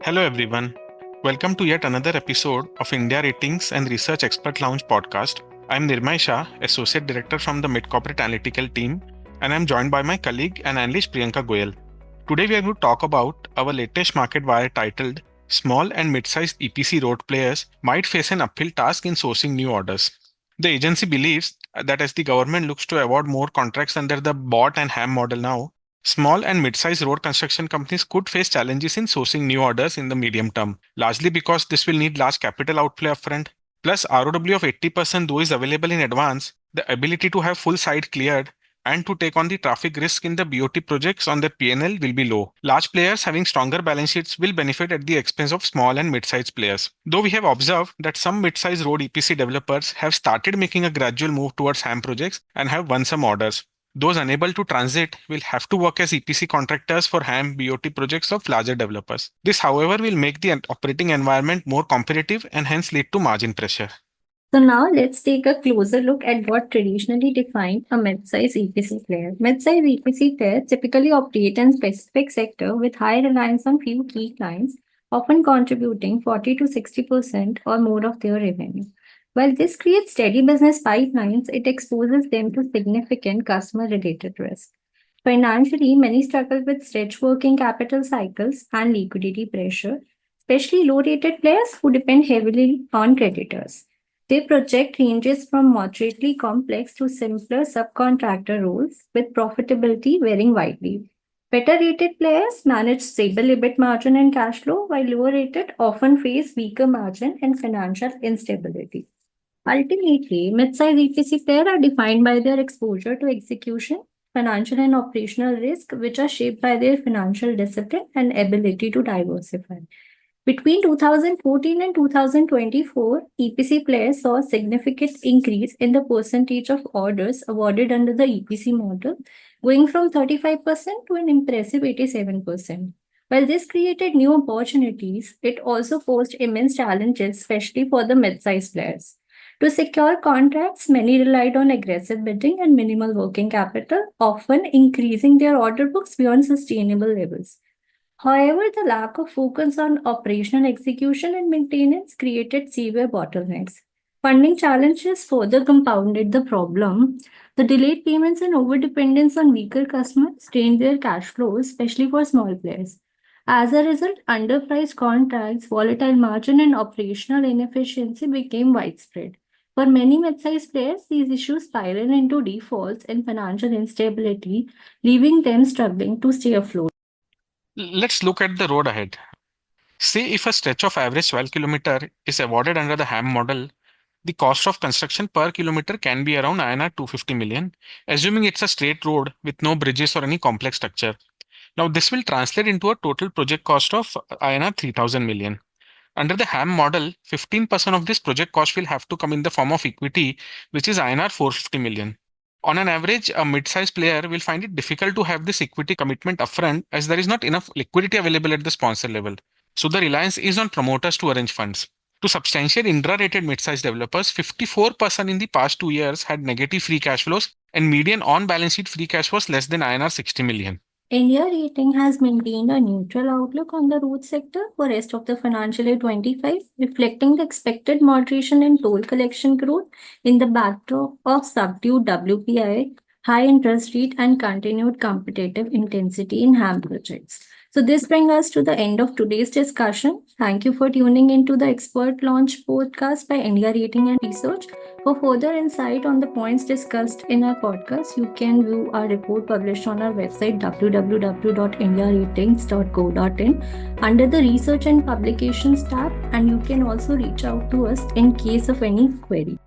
Hello everyone. Welcome to yet another episode of India Ratings and Research Expert Lounge podcast. I'm Neermoy Shah, Associate Director from the Mid Corporate Analytical team, and I'm joined by my colleague and analyst Priyanka Goyal. Today we are going to talk about our latest market wire titled Small and Mid-sized EPC road players might face an uphill task in sourcing new orders. The agency believes that as the government looks to award more contracts under the BOT and HAM model now, small and mid-sized road construction companies could face challenges in sourcing new orders in the medium term, largely because this will need large capital outlay upfront. Plus, ROW of 80% though is available in advance, the ability to have full site cleared and to take on the traffic risk in the BOT projects on their P&L will be low. Large players having stronger balance sheets will benefit at the expense of small and mid-sized players. Though we have observed that some mid-sized road EPC developers have started making a gradual move towards HAM projects and have won some orders. Those unable to transit will have to work as EPC contractors for HAM BOT projects of larger developers. This, however, will make the operating environment more competitive and hence lead to margin pressure. So now let's take a closer look at what traditionally defined a mid-size EPC player. Mid-size EPC players typically operate in specific sector with high reliance on few key clients, often contributing 40 to 60% or more of their revenue. While this creates steady business pipelines, it exposes them to significant customer-related risk. Financially, many struggle with stretched working capital cycles and liquidity pressure, especially low-rated players who depend heavily on creditors. Their project ranges from moderately complex to simpler subcontractor roles, with profitability varying widely. Better rated players manage stable EBIT margin and cash flow, while lower rated often face weaker margin and financial instability. Ultimately, mid-size EPC players are defined by their exposure to execution, financial and operational risk, which are shaped by their financial discipline and ability to diversify. Between 2014 and 2024, EPC players saw a significant increase in the percentage of orders awarded under the EPC model, going from 35% to an impressive 87%. While this created new opportunities, it also posed immense challenges, especially for the mid-sized players. To secure contracts, many relied on aggressive bidding and minimal working capital, often increasing their order books beyond sustainable levels. However, the lack of focus on operational execution and maintenance created severe bottlenecks. Funding challenges further compounded the problem. The delayed payments and overdependence on weaker customers strained their cash flows, especially for small players. As a result, underpriced contracts, volatile margin, and operational inefficiency became widespread. For many mid-sized players, these issues spiral into defaults and financial instability, leaving them struggling to stay afloat. Let's look at the road ahead. Say if a stretch of average 12 km is awarded under the HAM model, the cost of construction per kilometer can be around INR 250 million, assuming it's a straight road with no bridges or any complex structure. Now, this will translate into a total project cost of INR 3000 million. Under the HAM model, 15% of this project cost will have to come in the form of equity, which is INR 450 million. On an average, a mid-sized player will find it difficult to have this equity commitment upfront as there is not enough liquidity available at the sponsor level. So the reliance is on promoters to arrange funds. To substantiate intra-rated mid-sized developers, 54% in the past 2 years had negative free cash flows and median on-balance sheet free cash was less than INR 60 million. India Rating has maintained a neutral outlook on the road sector for rest of the financial year 25, reflecting the expected moderation in toll collection growth in the backdrop of subdued WPI, high interest rate, and continued competitive intensity in HAM projects. So this brings us to the end of today's discussion. Thank you for tuning into the Expert Launch podcast by India Rating and Research. For further insight on the points discussed in our podcast, you can view our report published on our website www.indiaratings.co.in under the Research and Publications tab, and you can also reach out to us in case of any query.